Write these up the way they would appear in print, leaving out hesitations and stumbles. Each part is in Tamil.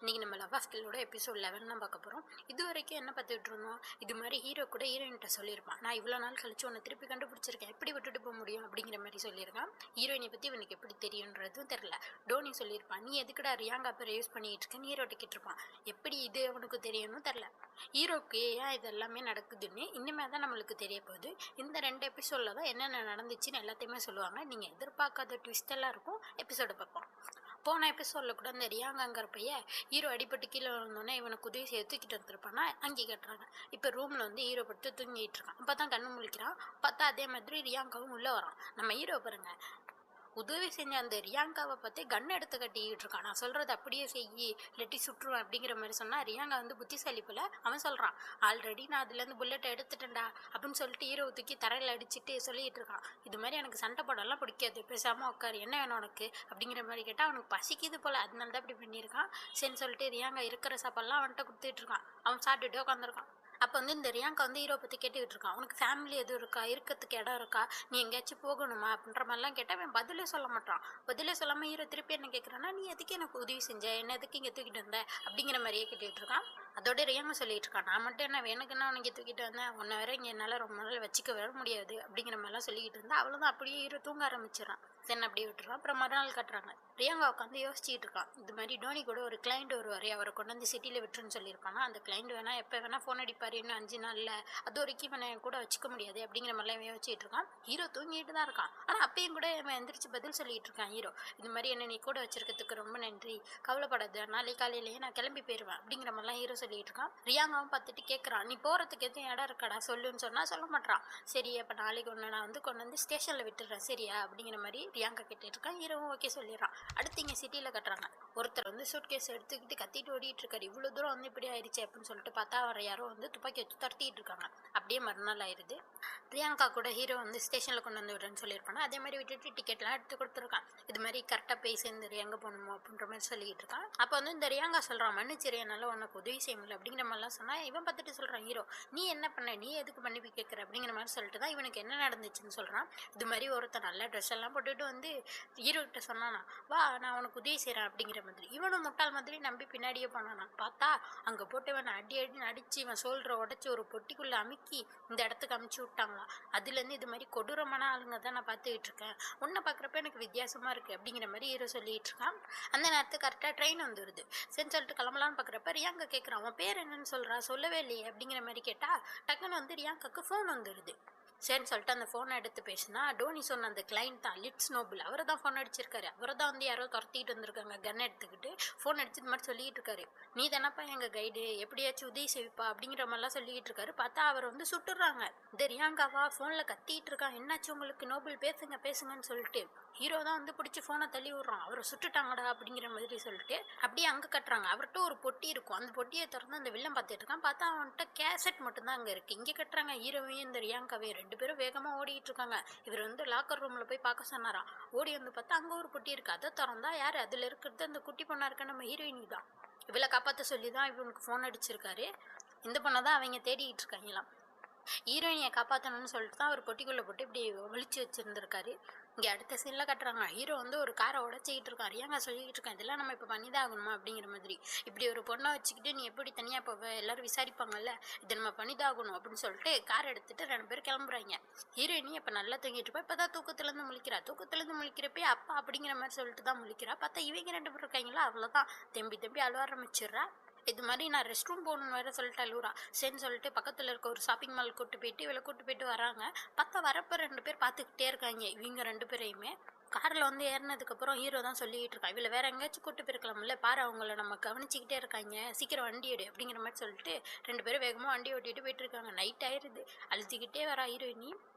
இன்றைக்கி நம்ம லவ் ஸ்கில்லோட எபிசோட் 11 தான் பார்க்க போகிறோம். இது வரைக்கும் என்ன பார்த்துட்டு இருந்தோம், இது மாதிரி ஹீரோ கூட ஹீரோயின்கிட்ட சொல்லியிருப்பான், நான் இவ்வளோ நாள் கழிச்சு உன்னை திருப்பி கண்டுபிடிச்சிருக்கேன், எப்படி விட்டுட்டு போக முடியும் அப்படிங்கிற மாதிரி சொல்லியிருக்கான். ஹீரோயினை பற்றி இவனுக்கு எப்படி தெரியுன்றதும் தெரில. டோனி சொல்லியிருப்பான், நீ எதுக்குடா ரியாங்கா பேரை யூஸ் பண்ணிட்டு இருக்கேன்னு ஹீரோட்ட கேட்டிருப்பான். எப்படி இது அவனுக்கு தெரியணும் தெரில. ஹீரோக்கு ஏன் இது எல்லாமே நடக்குதுன்னு இன்னுமே தான் நம்மளுக்கு தெரிய போகுது. இந்த 2 எபிசோடில் தான் என்னென்ன நடந்துச்சுன்னு எல்லாத்தையுமே சொல்லுவாங்க. நீங்கள் எதிர்பார்க்காத ட்விஸ்ட் எல்லாம் இருக்கும். எபிசோடு பார்ப்போம். போன எபிசோடில் கூட அந்த ரியாங்காங்கிற பையன் ஹீரோ அடிபட்டு கீழே விழுந்தோன்னே இவனுக்கு உதவி செய்ய தூக்கிட்டு வந்துருப்பானா, அங்கே கட்டுறாங்க. இப்போ ரூமில் வந்து ஹீரோ பட்டு தூங்கிட்டு இருக்கான். அப்போ தான் கண்ணு முழிக்கிறான். பார்த்தா அதே மாதிரி ரியாங்காவும் உள்ளே வரான். நம்ம ஹீரோ பாருங்க, உதவி செஞ்ச அந்த ரியாங்காவை பார்த்து கன் எடுத்து கட்டிக்கிட்டு இருக்கான். நான் சொல்கிறது அப்படியே செய்யி, இல்லாட்டி சுற்றுவேன் அப்படிங்கிற மாதிரி சொன்னால் ரியாங்கா வந்து புத்திசாலி போல அவன் சொல்கிறான், ஆல்ரெடி நான் அதுலேருந்து புல்லட்டை எடுத்துட்டேன்டா அப்படின்னு சொல்லிட்டு ஹீரோ தூக்கி தரையில் அடிச்சுட்டு சொல்லிட்டு இருக்கான். இது மாதிரி எனக்கு சண்டை போடலாம் பிடிக்காது, பேசாமல் உட்காரு, என்ன வேணும் உனக்கு அப்படிங்கிற மாதிரி கேட்டால் அவனுக்கு பசிக்குது போல், அதனால தான் இப்படி பண்ணியிருக்கான். சரின்னு சொல்லிட்டு ரியாங்கா இருக்கிற சாப்பாடுலாம் அவன்கிட்ட கொடுத்துட்டு இருக்கான். அவன் சாப்பிட்டுட்டே உட்காந்துருக்கான். அப்போ வந்து இந்த ரியாங்கா வந்து ஹீரோ பற்றி கேட்டுக்கிட்டு இருக்கான். உனக்கு ஃபேமிலி எதுவும் இருக்கா, இருக்கிறதுக்கு இடம் இருக்கா, நீ எங்கேயாச்சும் போகணுமா அப்படின்ற மாதிரிலாம் கேட்டால் அவன் பதிலே சொல்ல மாட்டான். பதிலே சொல்லாமல் ஹீரோ திருப்பி என்ன கேட்குறான்னா, நீ எதுக்கு எனக்கு உதவி செஞ்ச, என்ன எதுக்கு இங்கே தூக்கிட்டு வந்த அப்படிங்கிற மாதிரியே கேட்டுக்கிட்டு இருக்கான். அதோட ரியாங்கா சொல்லிட்டு இருக்கான், நான் மட்டும் என்ன வேணுக்குன்னா உனக்கு தூக்கிட்டு வந்தேன், உன்னை வேற இங்கே என்னால் ரொம்ப நாள் வச்சுக்க வர முடியாது அப்படிங்கிற மாதிரிலாம் சொல்லிக்கிட்டு இருந்தா. அவ்வளோதான், அப்படியே ஹீரோ தூங்க ஆரம்பிச்சிடறான். தென் அப்படியே விட்டுறான். அப்புறம் மறுநாள் கட்டுறாங்க. ரியாங்கா உட்காந்து யோசிச்சுட்டு இருக்கான். இது மாதிரி டோனி கூட ஒரு கிளைண்ட் வருவார், அவரை கொண்டு வந்து சிட்டியில் விட்டுருன்னு சொல்லியிருப்பானா, அந்த கிளைண்ட் வேணா எப்போ வேணா ஃபோன் அடிப்பார், இன்னும் 5 நாளில், அது வரைக்கும் இவனை கூட வச்சுக்க முடியாது அப்படிங்கிற மாதிரிலாம் யோசிச்சுட்டு இருக்கான். ஹீரோ தூங்கிட்டு தான் இருக்கான். ஆனால் அப்பயும் கூட இவன் எந்திரிச்சு பதில் சொல்லிட்டு இருக்கான். ஹீரோ, இது மாதிரி என்ன நீ கூட வச்சிருக்கிறதுக்கு ரொம்ப நன்றி, கவலைப்படாது, நாளைக்கு காலையிலேயே நான் கிளம்பி போயிடுவேன் அப்படிங்கிற மாதிரிலாம் ஹீரோ சொல்லிட்டு இருக்கான். ரியாங்காவும் பார்த்துட்டு கேட்குறான், நீ போகிறதுக்கு எதுவும் இடம் இருக்காடா சொல்லுன்னு சொன்னால் சொல்ல மாட்டான். சரி, அப்போ நாளைக்கு ஒன்று நான் வந்து கொண்டு வந்து ஸ்டேஷனில் விட்டுடுறேன் சரியா அப்படிங்கிற மாதிரி ரியாங்கா கேட்டுட்டு இருக்கான். ஹீரோவும் ஓகே சொல்லிடுறான். அடுத்து இங்கே சிட்டியில் கட்டுறாங்க. ஒருத்தர் வந்து சூட் கேஸ் எடுத்துக்கிட்டு கத்திட்டு ஓடிட்டு இருக்காரு. இவ்வளோ தூரம் வந்து இப்படி ஆயிடுச்சு அப்படின்னு சொல்லிட்டு பார்த்தா அவர் யாரோ வந்து துப்பாக்கி வச்சு துரத்திட்டு இருக்காங்க. அப்படியே மறுநாள் ஆயிடுது. பிரியங்கா கூட ஹீரோ வந்து ஸ்டேஷனில் கொண்டு வந்து விடுறேன்னு சொல்லியிருப்பாங்க. அதே மாதிரி விட்டுட்டு டிக்கெட்லாம் எடுத்து கொடுத்துருக்கான். இது மாதிரி கரெக்டாக போய் சேர்ந்து எங்கே போகணுமோ அப்படின்ற மாதிரி சொல்லிட்டு இருக்கான். அப்போ வந்து இந்த ரியாங்கா சொல்கிறான், மன்னிச்சிரு, என்னால் உனக்கு உதவி செய்ய முடியல அப்படிங்கிற மாதிரிலாம் சொன்னால் இவன் பார்த்துட்டு சொல்கிறான், ஹீரோ நீ என்ன பண்ண, நீ எதுக்கு மன்னிப்பு கேட்குற அப்படிங்கிற மாதிரி சொல்லிட்டு தான் இவனுக்கு என்ன நடந்துச்சுன்னு சொல்கிறான். இது மாதிரி ஒருத்தர் நல்ல ட்ரெஸ் எல்லாம் போட்டுட்டு வந்து ஹீரோ கிட்ட சொன்னானா, வா நான் உனக்கு உதவி செய்கிறேன் அப்படிங்கிற மாதிரி. இவனும் முட்டாள் மாதிரி நம்பி பின்னாடியே போனானா. பார்த்தா அங்கே போட்டு இவனை அடி அடின்னு அடித்து இவன் சோல்ற உடச்சி ஒரு பொட்டிக்குள்ளே அமுக்கி இந்த இடத்துக்கு அமுச்சு விட்டாங்களாம். அதுலேருந்து இது மாதிரி கொடூரமான ஆளுங்க தான் நான் பார்த்துக்கிட்டு இருக்கேன், உன்னை பார்க்குறப்ப எனக்கு வித்தியாசமாக இருக்குது அப்படிங்கிற மாதிரி ஹீரோ சொல்லிட்டு இருக்கான். அந்த நேரத்துக்கு கரெக்டாக ட்ரெயின் வந்துடுது. சரின்னு சொல்லிட்டு கிளம்பலான்னு பார்க்குறப்ப ரியாங்கா கேட்குறான், அவன் பேர் என்னன்னு சொல்கிறா, சொல்லவே இல்லையே அப்படிங்கிற மாதிரி கேட்டால் டக்குன்னு வந்து ரியாங்காக்கு ஃபோன் வந்துடுது. சரின்னு சொல்லிட்டு அந்த ஃபோனை எடுத்து பேசினா டோனி சொன்ன அந்த கிளைண்ட் தான், லிட்ஸ் நோபல், அவரை தான் ஃபோன் அடிச்சிருக்காரு. அவரை தான் வந்து யாரோ துரத்திட்டு வந்திருக்காங்க கன் எடுத்துக்கிட்டு. ஃபோன் அடிச்சு இது மாதிரி சொல்லிட்டு இருக்காரு, நீ தானப்பா எங்கள் கைடு, எப்படியாச்சும் உதவி செய்விப்பா அப்படிங்கிற மாதிரிலாம் சொல்லிட்டு இருக்காரு. பார்த்தா அவர் வந்து சுட்டுறாங்க. இந்த ரியாங்காவா ஃபோனில் கத்திட்டு இருக்கான், என்னாச்சு உங்களுக்கு நோபல், பேசுங்க பேசுங்கன்னு சொல்லிட்டு. ஹீரோ தான் வந்து பிடிச்சி ஃபோனை தள்ளி விடுறான், அவரை சுட்டுட்டாங்கடா அப்படிங்கிற மாதிரி சொல்லிட்டு. அப்படியே அங்கே கட்டுறாங்க. அவர்கிட்ட ஒரு பொட்டி இருக்கும். அந்த பொட்டியை திறந்து அந்த வில்லன் பார்த்துட்டு இருக்கான். பார்த்தா அவன்கிட்ட கேசட் மட்டும்தான் அங்கே இருக்குது. இங்கே கட்டுறாங்க. ஹீரோவையும் இந்த ரியாங்காவே 2 பேரும் வேகமாக ஓடிட்டு இருக்காங்க. இவர் வந்து லாக்கர் ரூமில் போய் பார்க்க சொன்னாராம். ஓடி வந்து பார்த்தா அங்கே ஒரு பொட்டி இருக்குது. அதை திறந்தா யார் அதில் இருக்கிறது, அந்த குட்டி பொண்ணாக இருக்க நம்ம ஹீரோயினி தான். இவளை காப்பாற்ற சொல்லி தான் இவனுக்கு ஃபோன் அடிச்சிருக்காரு. இந்த பொண்ணை தான் அவங்க தேடிக்கிட்டு இருக்காங்களாம். ஹீரோயினியை காப்பாற்றணும்னு சொல்லிட்டு தான் அவர் பொட்டிக்குள்ளே போட்டு இப்படி ஒழிச்சு வச்சுருந்துருக்காரு. இங்கே அடுத்த சீனில் கட்டுறாங்க. ஹீரோ வந்து ஒரு காரை உடச்சிக்கிட்டு இருக்கான். ரியாங்கா சொல்லிக்கிட்டு இருக்கான், இதெல்லாம் நம்ம இப்போ பண்ணிதான் ஆகணுமா அப்படிங்கிற மாதிரி. இப்படி ஒரு பொண்ணை வச்சுக்கிட்டு நீ எப்படி தனியாக போவ, எல்லோரும் விசாரிப்பாங்கல்ல, இதை நம்ம பண்ணிதான் ஆகணும் அப்படின்னு சொல்லிட்டு கார் எடுத்துகிட்டு 2 பேர் கிளம்புறாங்க. ஹீரோயினி இப்போ நல்லா தூங்கிட்டு இருப்பா. இப்போ தான் தூக்கத்துலேருந்து முழிக்கிறா. தூக்கத்துலேருந்து முழிக்கிறப்பே அப்பா அப்படிங்கிற மாதிரி சொல்லிட்டு தான் முழிக்கிறா. பார்த்தா இவங்க 2 பேர் இருக்காங்களா, அவ்வளோதான் தம்பி அழுவ ஆரம்பிச்சிடுறா. இது மாதிரி நான் ரெஸ்ட் ரூம் போகணுன்னு வேறு சொல்லிட்டு அழுவுறா. சரின்னு சொல்லிட்டு பக்கத்தில் இருக்க ஒரு ஷாப்பிங் மால் கூட்டு போயிட்டு இவளை கூட்டு போயிட்டு வராங்க. பார்த்தா வரப்போ 2 பேர் பார்த்துக்கிட்டே இருக்காங்க. இவங்க 2 பேரையுமே காரில் வந்து ஏறினதுக்கப்புறம் ஹீரோ தான் சொல்லிகிட்டு இருக்கான், இவளை வேறு எங்கேயாச்சும் கூட்டு போயிருக்கலாம்ல, பாரு அவங்கள நம்ம கவனிச்சிக்கிட்டே இருக்காங்க, சீக்கிரம் வண்டி எடு அப்படிங்கிற மாதிரி சொல்லிட்டு 2 பேரும் வேகமாக வண்டி ஓட்டிகிட்டு போயிட்டுருக்காங்க. நைட் ஆயிடுது. அழுத்திக்கிட்டே வரா ஹீரோயினி.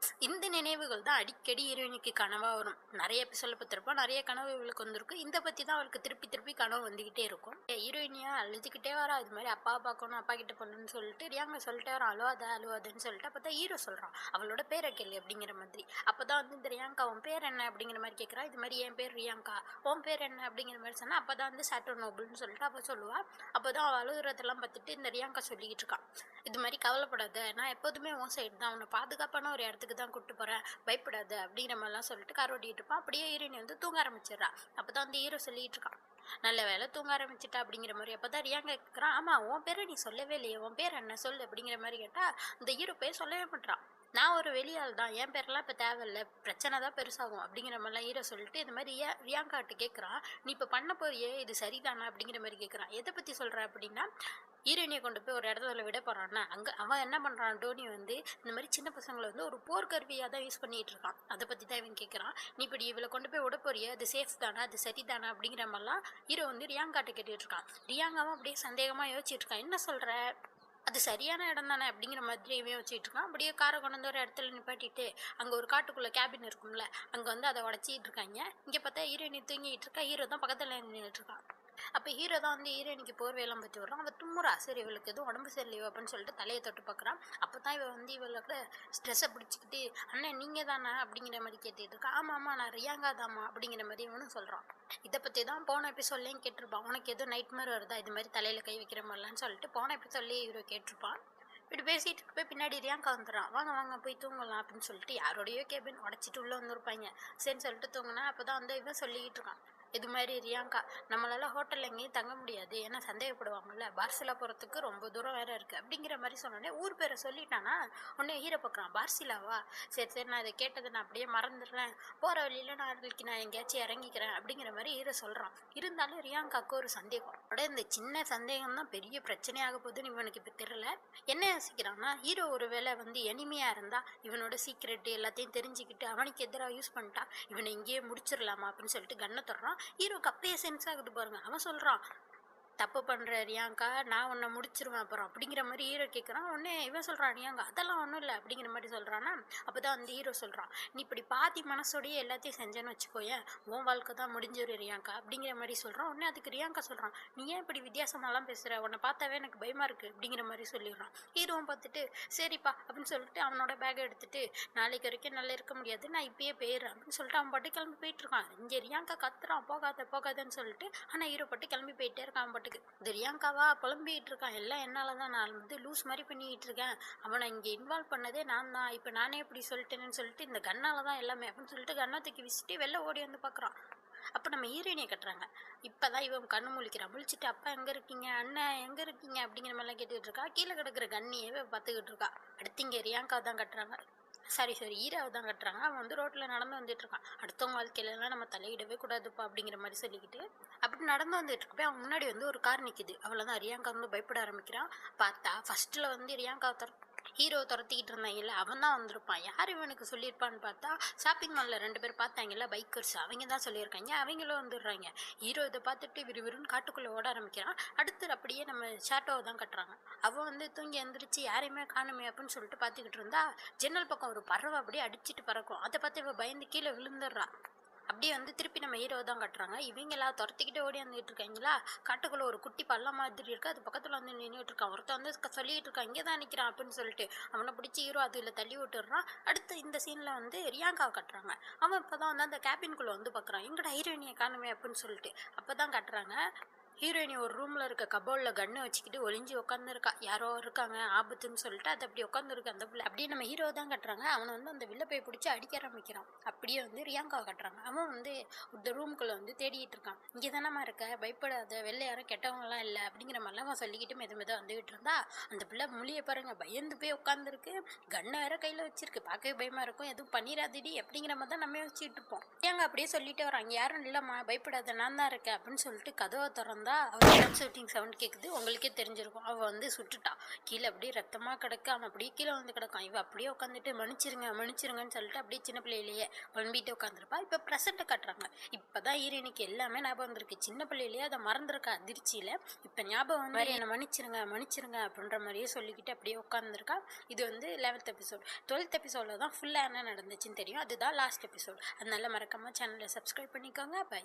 இந்த நினைவுகள் தான் அடிக்கடி ஹீரோயினிக்கு கனவாக வரும். நிறைய எபிசோட பார்த்துருப்போம், நிறைய கனவு இவளுக்கு வந்திருக்கும். இதை பற்றி தான் அவளுக்கு திருப்பி கனவு வந்துக்கிட்டே இருக்கும். ஹீரோயினியாக அழுத்திக்கிட்டே வரா. இது மாதிரி அப்பா பார்க்கணும், அப்பா கிட்ட போகணுன்னு சொல்லிட்டு ரியாங்க சொல்லிட்டே வரான், அழுவாதன்னு சொல்லிட்டு. அப்போ தான் ஹீரோ சொல்கிறான், அவளோட பேரை கேள்வி அப்படிங்கிற மாதிரி. அப்போ தான் வந்து இந்த ரியாங்கா அவன் பேர் என்ன அப்படிங்கிற மாதிரி கேட்குறா. இது மாதிரி என் பேர் ரியாங்கா, உன் பேர் என்ன அப்படிங்கிற மாதிரி சொன்னால் அப்போ தான் வந்து சாட்டர் நோபல்னு சொல்லிட்டு அப்போ சொல்லுவாள். அப்போ தான் அவள் அழுகுறதெல்லாம் பார்த்துட்டு இந்த ரியாங்கா சொல்லிக்கிட்டு இருக்கான், இது மாதிரி கவலைப்படாத, நான் எப்போதுமே உன் சைடு தான், அவனை பாதுகாப்பான ஒரு இடத்துக்கு தான் கூப்பிட்டு போகிறேன், பயப்படாத அப்படிங்கிற மாதிரிலாம் சொல்லிட்டு கார் ஓட்டிகிட்டு இருப்பான். அப்படியே ஹீரோயினி வந்து தூங்க ஆரம்பிச்சிடுறா. அப்போ தான் வந்து ஹீரோ சொல்லிகிட்டு இருக்கான், நல்ல வேலை தூங்க ஆரம்பிச்சிட்டா அப்படிங்கிற மாதிரி. அப்போ தான் ரியாங்க கேட்குறான், ஆமாம் உன் பேரை நீ சொல்லவே இல்லையே, உன் பேர் என்ன சொல்லு அப்படிங்கிற மாதிரி கேட்டால் இந்த ஹீரோ பேர் சொல்லவே மாட்டான். நான் ஒரு வெளியாள் தான், என் பேரெல்லாம் இப்போ தேவையில்லை, பிரச்சனை தான் பெருசாகும் அப்படிங்கிற மாதிரிலாம் ஹீரோ சொல்லிட்டு இந்த மாதிரி ரியாங்காட்டு கேட்குறான், நீ இப்போ பண்ண போறியே இது சரிதானா அப்படிங்கிற மாதிரி கேட்குறான். எதை பற்றி சொல்கிற அப்படின்னா, ஹீரோயினியை கொண்டு போய் ஒரு இடத்துல விட போகிறான்னா அங்கே அவன் என்ன பண்ணுறான், டோனி வந்து இந்த மாதிரி சின்ன பசங்களை வந்து ஒரு போர்க்கருவியாக தான் யூஸ் பண்ணிகிட்டு இருக்கான். அதை பற்றி தான் இவன் கேட்குறான். நீ இப்படி இவளை கொண்டு போய் விட போறியே அது சேஃப் தானே, அது சரிதானா அப்படிங்கிற மாதிரிலாம் ஹீரோ வந்து ரியாங்காட்ட கேட்டுட்டு இருக்கான். ரியாங்காவும் அப்படியே சந்தேகமாக யோசிச்சுட்டு இருக்கான், என்ன சொல்கிற, அது சரியான இடம் தானே அப்படிங்கிற மாதிரி இவன் வச்சுட்டு இருக்கான். அப்படியே காரை கொண்டு வந்து ஒரு இடத்துல நிப்பாட்டிட்டு அங்கே ஒரு காட்டுக்குள்ளே கேபின் இருக்கும்ல, அங்கே வந்து அதை உடச்சிட்டு இருக்காங்க. இங்கே பார்த்தா ஹீரோயினி தூங்கிட்டு இருக்கா, ஹீரோ தான் பக்கத்தில் நின்றுட்டு இருக்கான். அப்போ ஹீரோ தான் வந்து ஹீரோயினிக்கு போர்வையெல்லாம் பற்றி விடுறான். அவள் தும்முறா, சரி இவளுக்கு எதுவும் உடம்பு சரியில்லையோ அப்படின்னு சொல்லிட்டு தலையை தொட்டு பார்க்குறான். அப்போ தான் இவன் வந்து இவளுக்கு ஸ்ட்ரெஸ்ஸை பிடிச்சிக்கிட்டு, அண்ணன் நீங்கள் தானே அப்படிங்கிற மாதிரி கேட்டுட்டு இருக்கா. ஆமாம் ஆமாம் நான் ரியாங்கா தாம்மா அப்படிங்கிற மாதிரி இவனும் சொல்கிறான். இதை பற்றி தான் போன எபிசோட்லேயும் கேட்டிருப்பான், உனக்கு எதுவும் நைட் மாதிரி வருதா இது மாதிரி தலையில் கை வைக்கிற மாதிரிலான்னு சொல்லிட்டு போன எபிசோட்லேயே ஹீரோ கேட்டிருப்பான். இப்படி பேசிட்டு போய் பின்னாடி ரியாங்கா வந்துடுறான். வாங்க வாங்க போய் தூங்கலாம் அப்படின்னு சொல்லிட்டு யாரோடையோ கேபின் உடச்சிட்டு உள்ளே வந்துருப்பாங்க. சரின்னு சொல்லிட்டு தூங்கினா அப்போ தான் வந்து இவன் சொல்லிக்கிட்டு இருக்கான், இது மாதிரி ரியாங்கா நம்மளால ஹோட்டலில் எங்கேயும் தங்க முடியாது, ஏன்னா சந்தேகப்படுவாங்கல்ல, பார்சிலா போகிறதுக்கு ரொம்ப தூரம் வேற இருக்குது அப்படிங்கிற மாதிரி சொன்னோடனே ஊர் பேரை சொல்லிட்டானா உடனே ஹீரோ பார்க்குறான், பார்சிலாவா, சரி சரி நான் இதை கேட்டதை நான் அப்படியே மறந்துடுறேன், போகிற வழியில் நாளைக்கு நான் எங்கேயாச்சும் இறங்கிக்கிறேன் அப்படிங்கிற மாதிரி ஹீரோ சொல்கிறான். இருந்தாலும் ரியாங்காவுக்கு ஒரு சந்தேகம், அப்படியே இந்த சின்ன சந்தேகம் தான் பெரிய பிரச்சனையாக போகுதுன்னு இவனுக்கு இப்போ தெரியல. என்ன யோசிக்கிறான்னா, ஹீரோ ஒரு வேளை வந்து எனிமையாக இருந்தால் இவனோட சீக்ரெட்டு எல்லாத்தையும் தெரிஞ்சுக்கிட்டு அவனுக்கு எதிராக யூஸ் பண்ணிட்டா இவனை இங்கேயே முடிச்சிடலாமா அப்படின்னு சொல்லிட்டு கண்ணை தொடறான். ஹீரோக்கு அப்பயே சென்ஸ் ஆகுது பாருங்க. அவன் சொல்றான், தப்பு பண்ணுற ரியாங்கா நான் உன்னை முடிச்சிருவேன் அப்புறம் அப்படிங்கிற மாதிரி ஹீரோ கேட்குறான். உடனே இவன் சொல்கிறான், ரியாங்கா அதெல்லாம் ஒன்றும் இல்லை அப்படிங்கிற மாதிரி சொல்கிறான்னா அப்போ தான் அந்த ஹீரோ சொல்கிறான், நீ இப்படி பாதி மனசோடையே எல்லாத்தையும் செஞ்சேன்னு வச்சுக்கோயேன் உன் வாழ்க்கை தான் முடிஞ்சிரு ரியாங்கா அப்படிங்கிற மாதிரி சொல்கிறான். உடனே அதுக்கு ரியாங்கா சொல்கிறான், நீ ஏன் இப்படி வித்தியாசமாலாம் பேசுகிற, உன்னை பார்த்தாவே எனக்கு பயமாக இருக்குது அப்படிங்கிற மாதிரி சொல்லிடுறான். ஹீரோவும் பார்த்துட்டு சரிப்பா அப்படின்னு சொல்லிட்டு அவனோட பேக்கை எடுத்துட்டு நாளைக்கு வரைக்கும் நல்லா இருக்க முடியாது நான் இப்பயே போயிடுறேன் அப்படின்னு சொல்லிட்டு அவன் பாட்டு கிளம்பி போயிட்டு இருக்கான். இங்கே ரியாங்கா கத்துறான் போகாத போகாதன்னு சொல்லிட்டு, ஆனால் ஹீரோ பாட்டு கிளம்பி போயிட்டே இருக்கான். அவன் பாட்டுக்கு இந்த ரியாங்காவா புலம்பிகிட்டு இருக்கான், எல்லாம் என்னால் தான், நான் வந்து லூஸ் மாதிரி பண்ணிக்கிட்டு இருக்கேன், அவனை இங்கே இன்வால்வ் பண்ணதே நான் தான், இப்போ நானே இப்படி சொல்லிட்டேன்னு சொல்லிட்டு இந்த கண்ணால் தான் எல்லாமே அப்படின்னு சொல்லிட்டு கண்ணை தூக்கி விசிட்டு வெளில ஓடி வந்து பார்க்குறான். அப்போ நம்ம ஹீரோயினியை கட்டுறாங்க. இப்போ தான் இவன் கண்ணு முழிக்கிறான். முழிச்சிட்டு அப்பா எங்கே இருக்கீங்க, அண்ணன் எங்கே இருக்கீங்க அப்படிங்கிற மாதிரிலாம் கேட்டுக்கிட்டு இருக்கா. கீழே கிடக்கிற கண்ணியவே பார்த்துக்கிட்டு இருக்கா. அடுத்து இங்கே ரியாங்கா தான் கட்டுறாங்க, சாரி ஹீரோவை தான் கட்டுறாங்க. அவன் வந்து ரோட்டில் நடந்து வந்துட்டு இருக்கான். அடுத்தவங்க வாழ்க்கையிலலாம் நம்ம தலையிடவே கூடாதுப்பா அப்படிங்கிற மாதிரி சொல்லிக்கிட்டு அப்படி நடந்து வந்துட்டு இருக்கப்போ அவன் முன்னாடி வந்து ஒரு கார் நிற்கிது. அவளை தான் ரியாங்கா வந்து பயப்பட ஆரம்பிக்கிறான். பார்த்தா ஃபர்ஸ்ட்டில் வந்து ரியாங்கா ஹீரோ துரத்திக்கிட்டு இருந்தாங்கல்ல அவன் தான் வந்திருப்பான். யார் இவனுக்கு சொல்லியிருப்பான்னு பார்த்தா ஷாப்பிங் மாலில் 2 பேர் பார்த்தாங்கல்ல பைக்கர்ஸ், அவங்க தான் சொல்லியிருக்காங்க. அவங்களும் வந்துடுறாங்க. ஹீரோ இதை பார்த்துட்டு விறுவிறுன்னு காட்டுக்குள்ளே ஓட ஆரம்பிக்கிறான். அடுத்து அப்படியே நம்ம ஷாட்டோவை தான் கட்டுறாங்க. அவன் வந்து தூங்கி எழுந்திரிச்சு யாரையுமே காணுமே அப்படின்னு சொல்லிட்டு பார்த்துக்கிட்டு இருந்தா ஜன்னல் பக்கம் ஒரு பறவை அப்படியே அடிச்சுட்டு பறக்கும். அதை பார்த்து இவன் பயந்து கீழே விழுந்துடுறா. அப்படியே வந்து திருப்பி நம்ம ஹீரோ தான் கட்டுறாங்க. இவங்களா துரத்திக்கிட்டே ஓடி வந்துட்டு இருக்காங்களா, காட்டுக்குள்ளே ஒரு குட்டி பள்ளம் மாதிரி இருக்கு, அது பக்கத்தில் வந்து நின்றுட்டு இருக்கான். ஒருத்தன் வந்து சொல்லிட்டு இருக்கான், இங்கே தான் நிற்கிறான் அப்படின்னு சொல்லிட்டு அவனை பிடிச்சி ஹீரோ அதில் தள்ளி விட்டுடுறான். அடுத்து இந்த சீனில் வந்து ரியாங்காவை கட்டுறாங்க. அவன் இப்போ தான் வந்து அந்த கேபின்குள்ளே வந்து பார்க்குறான், எங்கடா ஹீரோயினியை காணுமே அப்படின்னு சொல்லிட்டு. அப்போ தான் கட்டுறாங்க, ஹீரோயினி ஒரு ரூமில் இருக்க கபோர்டில் கன்று வச்சுக்கிட்டு ஒளிஞ்சு உட்காந்துருக்கா. யாரோ இருக்காங்க ஆபத்துன்னு சொல்லிட்டு அது அப்படி உட்காந்துருக்கு அந்த பிள்ளை. அப்படியே நம்ம ஹீரோ தான் கட்டுறாங்க. அவனை வந்து அந்த வில்ல போய் பிடிச்சி அடிக்க ஆரம்பிக்கிறான். அப்படியே வந்து ரியாங்காவை கட்டுறாங்க. அவன் வந்து இந்த ரூமுக்குள்ளே வந்து தேடிட்டு இருக்கான். இங்கே தானம்மா இருக்க, பயப்படாத, வெளில யாரும் கெட்டவங்களாம் இல்லை அப்படிங்கிற மாதிரிலாம் அவன் சொல்லிக்கிட்டு மெதுமெதாக வந்துகிட்டு இருந்தா அந்த பிள்ளை மொழியை பாருங்க, பயந்து போய் உட்காந்துருக்கு. கண்ணை வேற கையில் வச்சிருக்கு. பார்க்கவே பயமாக இருக்கும், எதுவும் பண்ணிடாதடி அப்படிங்கிற மாதிரி தான் நம்ம வச்சுட்டு இருப்போம். ரியாங்கா அப்படியே சொல்லிட்டு வராங்க, யாரும் இல்லைம்மா பயப்படாத நான் தான் இருக்கேன் அப்படின்னு சொல்லிட்டு கதவை திறந்தா அவன் ஷூட்டிங் சவுண்ட் கேட்குது. உங்களுக்கே தெரிஞ்சிருக்கும். அவள் வந்து சுட்டுட்டான். கீழே அப்படியே ரத்தமாக கிடக்க, அவன் அப்படியே கீழே வந்து கிடக்கான். இவன் அப்படியே உட்காந்துட்டு மன்னிச்சிருங்கன்னு சொல்லிட்டு அப்படியே சின்ன பிள்ளையிலேயே புலம்பிட்டு உட்காந்துருப்பா. இப்போ ப்ரெசண்ட்டை காட்டுறாங்க. இப்போ தான் ஹீரோயினுக்கு எல்லாமே ஞாபகம் வந்திருக்கு. சின்ன பிள்ளையிலேயே அதை மறந்துருக்கா அதிர்ச்சியில். இப்போ ஞாபகம் வந்து என்னை மன்னிச்சிருங்க அப்படின்ற மாதிரியே சொல்லிக்கிட்டு அப்படியே உட்காந்துருக்கா. இது வந்து 11th எபிசோட். 12th எபிசோடில் தான் ஃபுல்லாக என்ன நடந்துச்சுன்னு தெரியும். அதுதான் லாஸ்ட் எபிசோட். அதனால மறக்காமல் சேனலை சப்ஸ்கிரைப் பண்ணிக்கோங்க. பை.